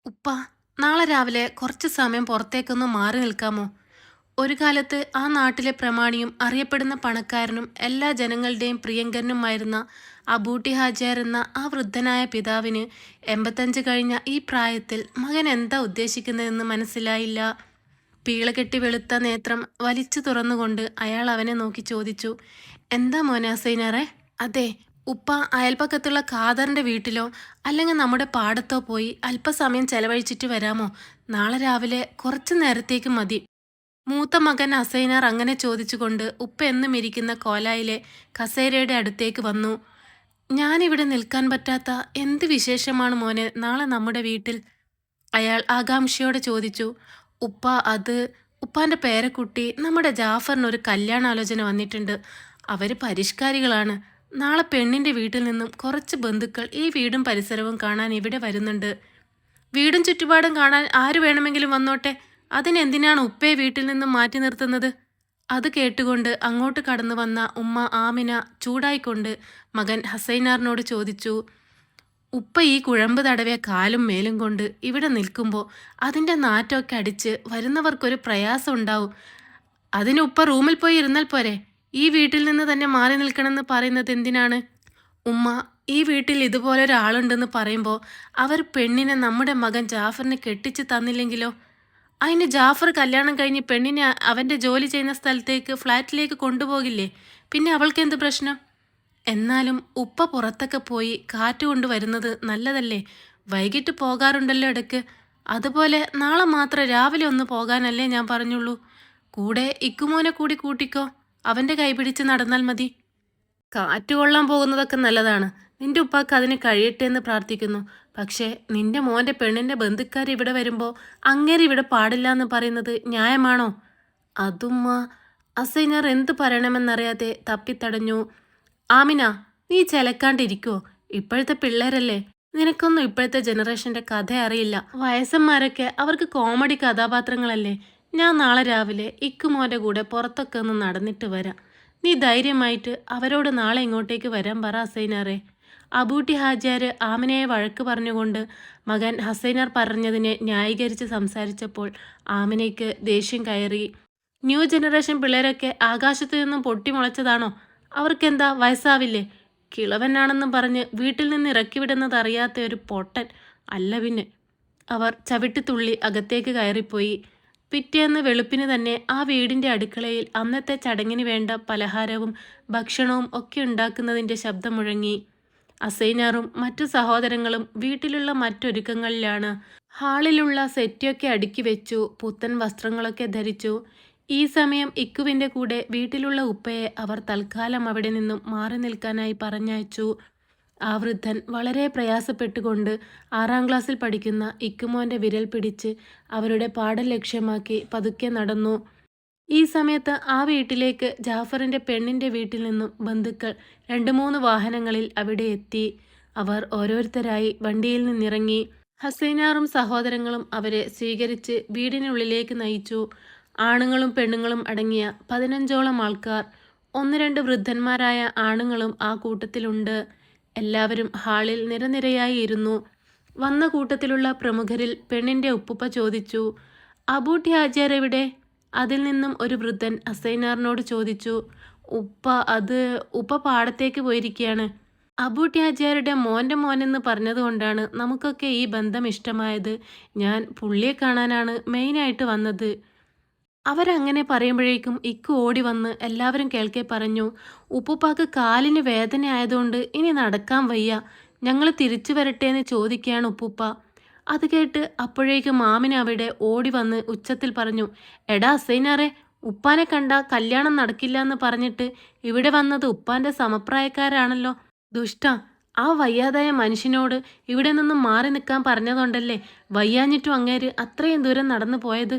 ഉപ്പ, നാളെ രാവിലെ കുറച്ച് സമയം പുറത്തേക്കൊന്ന് മാറി നിൽക്കാമോ? ഒരു കാലത്ത് ആ നാട്ടിലെ പ്രമാണിയും അറിയപ്പെടുന്ന പണക്കാരനും എല്ലാ ജനങ്ങളുടെയും പ്രിയങ്കരനുമായിരുന്ന അബൂട്ടി ഹാജിയാർ എന്ന ആ വൃദ്ധനായ പിതാവിന് 85 കഴിഞ്ഞ ഈ പ്രായത്തിൽ മകൻ എന്താ ഉദ്ദേശിക്കുന്നതെന്ന് മനസ്സിലായില്ല. പീളകെട്ടി വെളുത്ത നേത്രം വലിച്ചു തുറന്നുകൊണ്ട് അയാൾ അവനെ നോക്കി ചോദിച്ചു, എന്താ മോനെ അസൈനാറെ? അതെ, ഉപ്പ അയൽപക്കത്തുള്ള ഖാദറിന്റെ വീട്ടിലോ അല്ലെങ്കിൽ നമ്മുടെ പാടത്തോ പോയി അല്പസമയം ചെലവഴിച്ചിട്ട് വരാമോ? നാളെ രാവിലെ കുറച്ചു നേരത്തേക്ക് മതി. മൂത്ത മകൻ അസൈനാർ അങ്ങനെ ചോദിച്ചുകൊണ്ട് ഉപ്പ എന്നും ഇരിക്കുന്ന കോലായിലെ കസേരയുടെ അടുത്തേക്ക് വന്നു. ഞാനിവിടെ നിൽക്കാൻ പറ്റാത്ത എന്ത് വിശേഷമാണ് മോനെ നാളെ നമ്മുടെ വീട്ടിൽ? അയാൾ ആകാംക്ഷയോടെ ചോദിച്ചു. ഉപ്പ, അത് ഉപ്പാന്റെ പേരക്കുട്ടി നമ്മുടെ ജാഫറിനൊരു കല്യാണാലോചന വന്നിട്ടുണ്ട്. അവര് പരിഷ്കാരികളാണ്. നാളെ പെണ്ണിന്റെ വീട്ടിൽ നിന്നും കുറച്ച് ബന്ധുക്കൾ ഈ വീടും പരിസരവും കാണാൻ ഇവിടെ വരുന്നുണ്ട്. വീടും ചുറ്റുപാടും കാണാൻ ആര് വേണമെങ്കിലും വന്നോട്ടെ, അതിനെന്തിനാണ് ഉപ്പയെ വീട്ടിൽ നിന്നും മാറ്റി നിർത്തുന്നത്? അത് കേട്ടുകൊണ്ട് അങ്ങോട്ട് കടന്നു വന്ന ഉമ്മ ആമിന ചൂടായിക്കൊണ്ട് മകൻ ഹസൈനാറിനോട് ചോദിച്ചു, ഉപ്പ ഈ കുഴമ്പ് തടവിയ കാലും മേലും കൊണ്ട് ഇവിടെ നിൽക്കുമ്പോൾ അതിൻ്റെ നാറ്റമൊക്കെ അടിച്ച് വരുന്നവർക്കൊരു പ്രയാസം ഉണ്ടാവും. അതിന് ഉപ്പ റൂമിൽ പോയി ഇരുന്നാൽ പോരെ? ഈ വീട്ടിൽ നിന്ന് തന്നെ മാറി നിൽക്കണമെന്ന് പറയുന്നത് എന്തിനാണ്? ഉമ്മ, ഈ വീട്ടിൽ ഇതുപോലൊരാളുണ്ടെന്ന് പറയുമ്പോൾ അവർ പെണ്ണിനെ നമ്മുടെ മകൻ ജാഫറിന് കെട്ടിച്ച് തന്നില്ലെങ്കിലോ? അതിന് ജാഫർ കല്യാണം കഴിഞ്ഞ് പെണ്ണിനെ അവൻ്റെ ജോലി ചെയ്യുന്ന സ്ഥലത്തേക്ക് ഫ്ലാറ്റിലേക്ക് കൊണ്ടുപോകില്ലേ? പിന്നെ അവൾക്ക് എന്ത് പ്രശ്നം? എന്നാലും ഉപ്പ പുറത്തൊക്കെ പോയി കാറ്റ് കൊണ്ടുവരുന്നത് നല്ലതല്ലേ? വൈകിട്ട് പോകാറുണ്ടല്ലോ ഇടയ്ക്ക്. അതുപോലെ നാളെ മാത്രം രാവിലെ ഒന്ന് പോകാനല്ലേ ഞാൻ പറഞ്ഞുള്ളൂ. കൂടെ ഇക്കുമോനെ കൂടി കൂട്ടിക്കോ. അവൻ്റെ കൈ പിടിച്ച് നടന്നാൽ മതി. കാറ്റ് കൊള്ളാൻ പോകുന്നതൊക്കെ നല്ലതാണ്. നിന്റെ ഉപ്പാക്ക് അതിന് കഴിയട്ടെ എന്ന് പ്രാർത്ഥിക്കുന്നു. പക്ഷേ നിന്റെ മോൻ്റെ പെണ്ണിൻ്റെ ബന്ധുക്കാർ ഇവിടെ വരുമ്പോൾ അങ്ങേര് ഇവിടെ പാടില്ല എന്ന് പറയുന്നത് ന്യായമാണോ? അതുമ്മ, അസൈനർ എന്ത് പറയണമെന്നറിയാതെ തപ്പിത്തടഞ്ഞു. ആമിന, നീ ചിലക്കാണ്ടിരിക്കോ? ഇപ്പോഴത്തെ പിള്ളേരല്ലേ, നിനക്കൊന്നും ഇപ്പോഴത്തെ ജനറേഷൻ്റെ കഥ അറിയില്ല. വയസ്സന്മാരൊക്കെ അവർക്ക് കോമഡി കഥാപാത്രങ്ങളല്ലേ. ഞാൻ നാളെ രാവിലെ ഇക്കുമോൻ്റെ കൂടെ പുറത്തൊക്കെ ഒന്ന് നടന്നിട്ട് വരാം. നീ ധൈര്യമായിട്ട് അവരോട് നാളെ ഇങ്ങോട്ടേക്ക് വരാൻ പറ അസൈനാറെ. അബൂട്ടി ഹാജിയാർ ആമിനയെ വഴക്ക് പറഞ്ഞുകൊണ്ട് മകൻ ഹസൈനാർ പറഞ്ഞതിനെ ന്യായീകരിച്ച് സംസാരിച്ചപ്പോൾ ആമിനയ്ക്ക് ദേഷ്യം കയറി. ന്യൂ ജനറേഷൻ പിള്ളേരൊക്കെ ആകാശത്തു നിന്നും പൊട്ടിമുളച്ചതാണോ? അവർക്കെന്താ വയസ്സാവില്ലേ? കിളവനാണെന്നും പറഞ്ഞ് വീട്ടിൽ നിന്ന് ഇറക്കിവിടുന്നത് അറിയാത്ത ഒരു പൊട്ടൻ അല്ല പിന്നെ. അവർ ചവിട്ടിത്തുള്ളി അകത്തേക്ക് കയറിപ്പോയി. പിറ്റേന്ന് വെളുപ്പിന് തന്നെ ആ വീടിൻ്റെ അടുക്കളയിൽ അന്നത്തെ ചടങ്ങിന് വേണ്ട പലഹാരവും ഭക്ഷണവും ഒക്കെ ഉണ്ടാക്കുന്നതിൻ്റെ ശബ്ദം മുഴങ്ങി. അസൈനാറും മറ്റു സഹോദരങ്ങളും വീട്ടിലുള്ള മറ്റൊരുക്കങ്ങളിലാണ്. ഹാളിലുള്ള സെറ്റൊക്കെ അടുക്കി വെച്ചു, പുത്തൻ വസ്ത്രങ്ങളൊക്കെ ധരിച്ചു. ഈ സമയം ഇക്കുവിൻ്റെ കൂടെ വീട്ടിലുള്ള ഉപ്പയെ അവർ തൽക്കാലം അവിടെ നിന്നും മാറി നിൽക്കാനായി പറഞ്ഞയച്ചു. ആ വൃദ്ധൻ വളരെ പ്രയാസപ്പെട്ടുകൊണ്ട് 6-ാം ക്ലാസ്സിൽ പഠിക്കുന്ന ഇക്കുമോൻ്റെ വിരൽ പിടിച്ച് അവരുടെ പാഠം ലക്ഷ്യമാക്കി പതുക്കെ നടന്നു. ഈ സമയത്ത് ആ വീട്ടിലേക്ക് ജാഫറിൻ്റെ പെണ്ണിൻ്റെ വീട്ടിൽ നിന്നും ബന്ധുക്കൾ 2-3 വാഹനങ്ങളിൽ അവിടെ എത്തി. അവർ ഓരോരുത്തരായി വണ്ടിയിൽ നിന്നിറങ്ങി. ഹസൈനാറും സഹോദരങ്ങളും അവരെ സ്വീകരിച്ച് വീടിനുള്ളിലേക്ക് നയിച്ചു. ആണുങ്ങളും പെണ്ണുങ്ങളും അടങ്ങിയ 15ഓളം ആൾക്കാർ. 1-2 വൃദ്ധന്മാരായ ആണുങ്ങളും ആ കൂട്ടത്തിലുണ്ട്. എല്ലാവരും ഹാളിൽ നിരനിരയായി ഇരുന്നു. വന്ന കൂട്ടത്തിലുള്ള പ്രമുഖരിൽ പെണ്ണിൻ്റെ ഉപ്പുപ്പ ചോദിച്ചു, അബൂട്ടി ഹാജിയാർ എവിടെ? അതിൽ നിന്നും ഒരു വൃദ്ധൻ അസൈനാറിനോട് ചോദിച്ചു, ഉപ്പ, അത് ഉപ്പ പാടത്തേക്ക് പോയിരിക്കുകയാണ്. അബൂട്ടി ഹാജിയാരുടെ മോൻ്റെ മോനെന്ന് പറഞ്ഞതുകൊണ്ടാണ് നമുക്കൊക്കെ ഈ ബന്ധം ഇഷ്ടമായത്. ഞാൻ പുള്ളിയെ കാണാനാണ് മെയിനായിട്ട് വന്നത്. അവരങ്ങനെ പറയുമ്പോഴേക്കും ഇക്കു ഓടി വന്ന് എല്ലാവരും കേൾക്കെ പറഞ്ഞു, ഉപ്പുപ്പാക്ക് കാലിന് വേദന ആയതുകൊണ്ട് ഇനി നടക്കാൻ വയ്യ, ഞങ്ങൾ തിരിച്ചു വരട്ടെ എന്ന് ചോദിക്കുകയാണ് ഉപ്പുപ്പ. അത് കേട്ട് അപ്പോഴേക്കും മാമിന് അവിടെ ഓടി വന്ന് ഉച്ചത്തിൽ പറഞ്ഞു, എടാ അസൈനാറെ, ഉപ്പാനെ കണ്ട കല്യാണം നടക്കില്ല എന്ന് പറഞ്ഞിട്ട് ഇവിടെ വന്നത് ഉപ്പാന്റെ സമപ്രായക്കാരാണല്ലോ. ദുഷ്ട, ആ വയ്യാതായ മനുഷ്യനോട് ഇവിടെ നിന്നും മാറി നിൽക്കാൻ പറഞ്ഞതുകൊണ്ടല്ലേ വയ്യാഞ്ഞിട്ടും അങ്ങേര് അത്രയും ദൂരം നടന്നു പോയത്.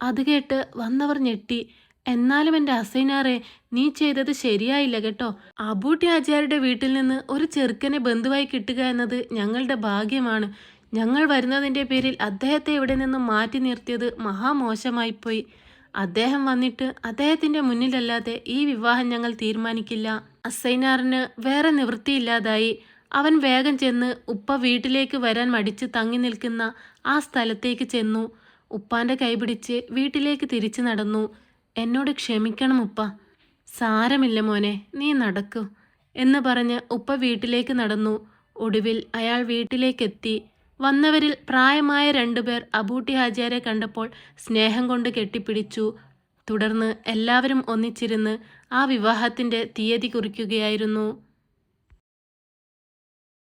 അത് കേട്ട് വന്നവർ ഞെട്ടി. എന്നാലും എൻ്റെ അസൈനാറെ, നീ ചെയ്തത് ശരിയായില്ല കേട്ടോ. അബൂട്ടി ആചാര്യയുടെ വീട്ടിൽ നിന്ന് ഒരു ചെറുക്കനെ ബന്ധുവായി കിട്ടുക എന്നത് ഞങ്ങളുടെ ഭാഗ്യമാണ്. ഞങ്ങൾ വരുന്നതിൻ്റെ പേരിൽ അദ്ദേഹത്തെ ഇവിടെ നിന്നും മാറ്റി നിർത്തിയത് മഹാമോശമായിപ്പോയി. അദ്ദേഹം വന്നിട്ട് അദ്ദേഹത്തിൻ്റെ മുന്നിലല്ലാതെ ഈ വിവാഹം ഞങ്ങൾ തീരുമാനിക്കില്ല. അസൈനാറിന് വേറെ നിവൃത്തിയില്ലാതായി. അവൻ വേഗം ചെന്ന് ഉപ്പ വീട്ടിലേക്ക് വരാൻ മടിച്ച് തങ്ങി നിൽക്കുന്ന ആ സ്ഥലത്തേക്ക് ചെന്നു. ഉപ്പാന്റെ കൈപിടിച്ച് വീട്ടിലേക്ക് തിരിച്ചു നടന്നു. എന്നോട് ക്ഷമിക്കണം ഉപ്പ. സാരമില്ല മോനെ, നീ നടക്കൂ എന്ന് പറഞ്ഞ് ഉപ്പ വീട്ടിലേക്ക് നടന്നു. ഒടുവിൽ അയാൾ വീട്ടിലേക്കെത്തി. വന്നവരിൽ പ്രായമായ രണ്ടുപേർ അബൂട്ടി ഹാജിയാരെ കണ്ടപ്പോൾ സ്നേഹം കൊണ്ട് കെട്ടിപ്പിടിച്ചു. തുടർന്ന് എല്ലാവരും ഒന്നിച്ചിരുന്ന് ആ വിവാഹത്തിന്റെ തീയതി കുറിക്കുകയായിരുന്നു.